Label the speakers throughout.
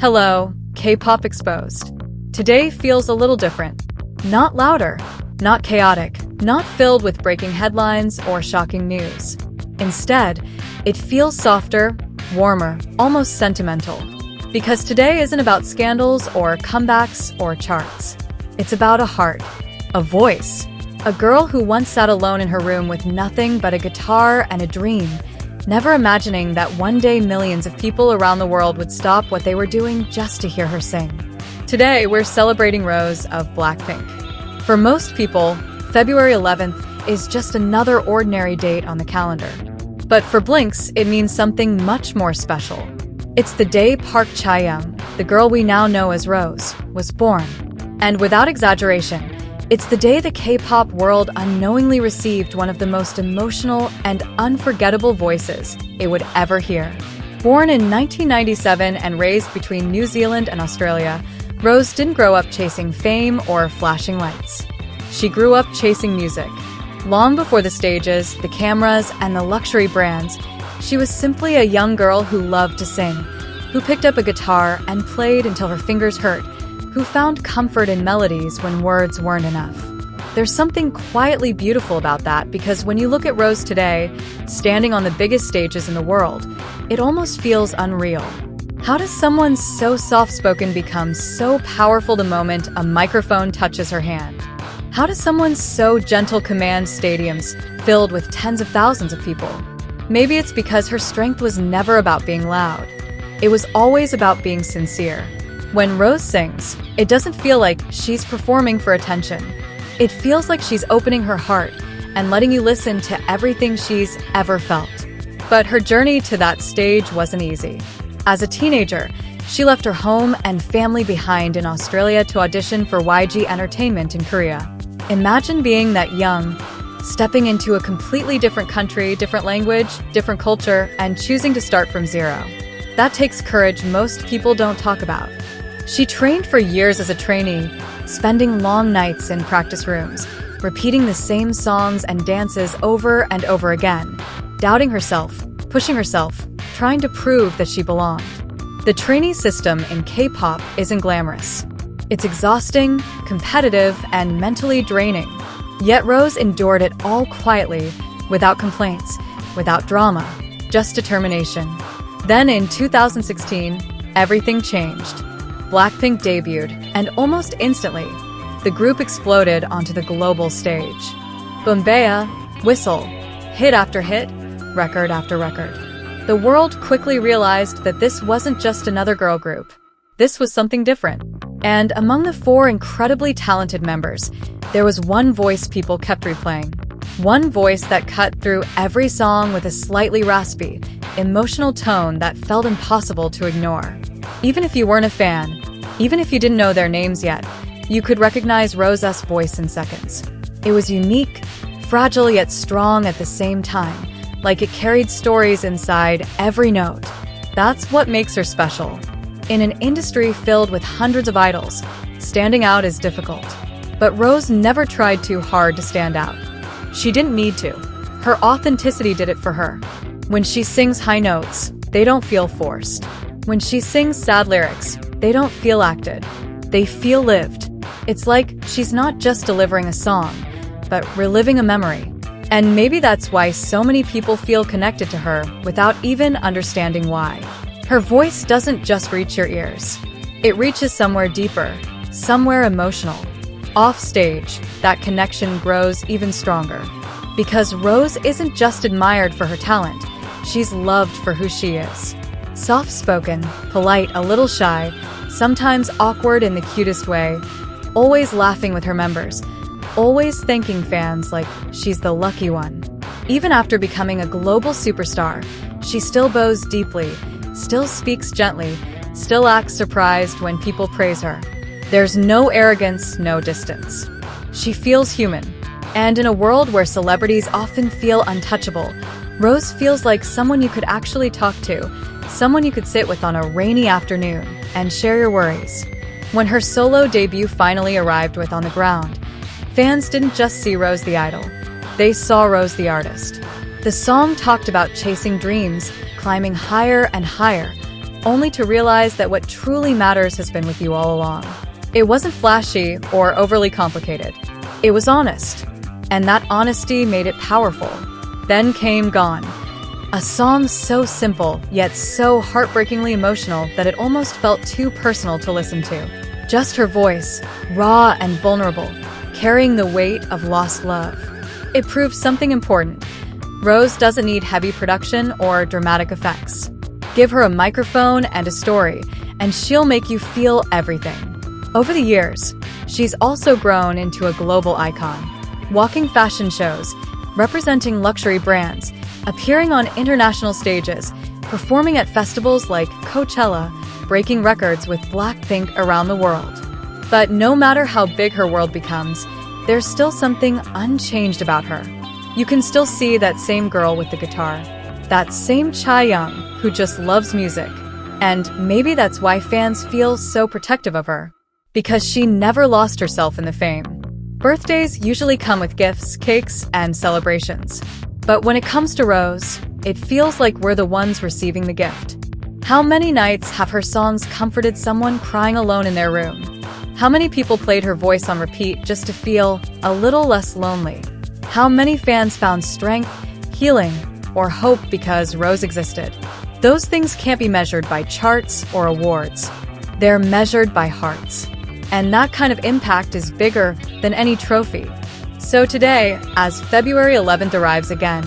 Speaker 1: Hello, K-pop exposed. Today feels a little different. Not louder, not chaotic, not filled with breaking headlines or shocking news. Instead, it feels softer, warmer, almost sentimental. Because today isn't about scandals or comebacks or charts. It's about a heart, a voice, a girl who once sat alone in her room with nothing but a guitar and a dream, never imagining that one day millions of people around the world would stop what they were doing just to hear her sing. Today, we're celebrating Rosé of BLACKPINK. For most people, February 11th is just another ordinary date on the calendar. But for Blinks, it means something much more special. It's the day Park Chaeyoung, the girl we now know as Rosé, was born. And without exaggeration, it's the day the K-pop world unknowingly received one of the most emotional and unforgettable voices it would ever hear. Born in 1997 and raised between New Zealand and Australia, Rosé didn't grow up chasing fame or flashing lights. She grew up chasing music. Long before the stages, the cameras, and the luxury brands, she was simply a young girl who loved to sing, who picked up a guitar and played until her fingers hurt, who found comfort in melodies when words weren't enough. There's something quietly beautiful about that because when you look at Rosé today, standing on the biggest stages in the world, it almost feels unreal. How does someone so soft-spoken become so powerful the moment a microphone touches her hand? How does someone so gentle command stadiums filled with tens of thousands of people? Maybe it's because her strength was never about being loud. It was always about being sincere. When Rosé sings, it doesn't feel like she's performing for attention. It feels like she's opening her heart and letting you listen to everything she's ever felt. But her journey to that stage wasn't easy. As a teenager, she left her home and family behind in Australia to audition for YG Entertainment in Korea. Imagine being that young, stepping into a completely different country, different language, different culture, and choosing to start from zero. That takes courage most people don't talk about. She trained for years as a trainee, spending long nights in practice rooms, repeating the same songs and dances over and over again, doubting herself, pushing herself, trying to prove that she belonged. The trainee system in K-pop isn't glamorous. It's exhausting, competitive, and mentally draining. Yet Rosé endured it all quietly, without complaints, without drama, just determination. Then in 2016, everything changed. BLACKPINK debuted, and almost instantly, the group exploded onto the global stage. Boombayah, Whistle, hit after hit, record after record. The world quickly realized that this wasn't just another girl group. This was something different. And among the four incredibly talented members, there was one voice people kept replaying. One voice that cut through every song with a slightly raspy, emotional tone that felt impossible to ignore. Even if you weren't a fan, even if you didn't know their names yet, you could recognize Rosé's voice in seconds. It was unique, fragile yet strong at the same time, like it carried stories inside every note. That's what makes her special. In an industry filled with hundreds of idols, standing out is difficult. But Rosé never tried too hard to stand out. She didn't need to. Her authenticity did it for her. When she sings high notes, they don't feel forced. When she sings sad lyrics, they don't feel acted. They feel lived. It's like she's not just delivering a song, but reliving a memory. And maybe that's why so many people feel connected to her without even understanding why. Her voice doesn't just reach your ears. It reaches somewhere deeper, somewhere emotional. Off stage, that connection grows even stronger. Because Rosé isn't just admired for her talent, she's loved for who she is. Soft-spoken, polite, a little shy, sometimes awkward in the cutest way, always laughing with her members, always thanking fans like she's the lucky one. Even after becoming a global superstar, she still bows deeply, still speaks gently, still acts surprised when people praise her. There's no arrogance, no distance. She feels human. And in a world where celebrities often feel untouchable, Rosé feels like someone you could actually talk to, someone you could sit with on a rainy afternoon and share your worries. When her solo debut finally arrived with On the Ground, fans didn't just see Rosé the idol, they saw Rosé the artist. The song talked about chasing dreams, climbing higher and higher, only to realize that what truly matters has been with you all along. It wasn't flashy or overly complicated. It was honest, and that honesty made it powerful. Then came Gone, a song so simple, yet so heartbreakingly emotional that it almost felt too personal to listen to. Just her voice, raw and vulnerable, carrying the weight of lost love. It proved something important. Rose doesn't need heavy production or dramatic effects. Give her a microphone and a story, and she'll make you feel everything. Over the years, she's also grown into a global icon, walking fashion shows, representing luxury brands, appearing on international stages, performing at festivals like Coachella, breaking records with BLACKPINK around the world. But no matter how big her world becomes, there's still something unchanged about her. You can still see that same girl with the guitar, that same Chaeyoung who just loves music. And maybe that's why fans feel so protective of her, because she never lost herself in the fame. Birthdays usually come with gifts, cakes, and celebrations. But when it comes to Rose, it feels like we're the ones receiving the gift. How many nights have her songs comforted someone crying alone in their room? How many people played her voice on repeat just to feel a little less lonely? How many fans found strength, healing, or hope because Rose existed? Those things can't be measured by charts or awards. They're measured by hearts. And that kind of impact is bigger than any trophy. So today, as February 11th arrives again,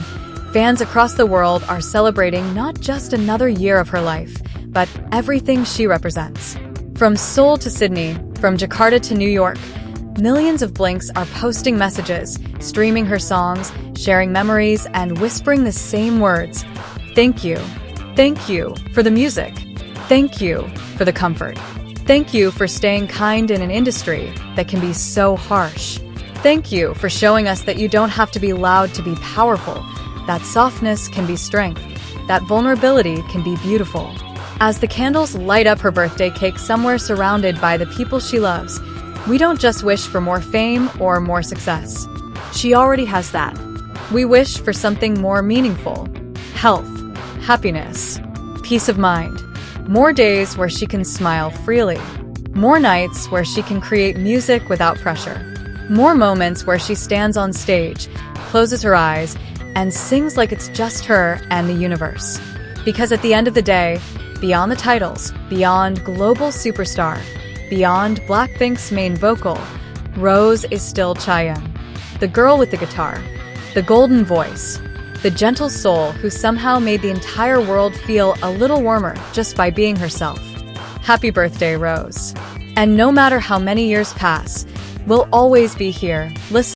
Speaker 1: fans across the world are celebrating not just another year of her life, but everything she represents. From Seoul to Sydney, from Jakarta to New York, millions of Blinks are posting messages, streaming her songs, sharing memories, and whispering the same words. Thank you. Thank you for the music. Thank you for the comfort. Thank you for staying kind in an industry that can be so harsh. Thank you for showing us that you don't have to be loud to be powerful, that softness can be strength, that vulnerability can be beautiful. As the candles light up her birthday cake somewhere surrounded by the people she loves, we don't just wish for more fame or more success. She already has that. We wish for something more meaningful: health, happiness, peace of mind, more days where she can smile freely, more nights where she can create music without pressure, more moments where she stands on stage, closes her eyes, and sings like it's just her and the universe. Because at the end of the day, beyond the titles, beyond global superstar, beyond BLACKPINK's main vocal, Rose is still Chaeyoung, the girl with the guitar, the golden voice, the gentle soul who somehow made the entire world feel a little warmer just by being herself. Happy birthday, Rose. And no matter how many years pass, we'll always be here, listening.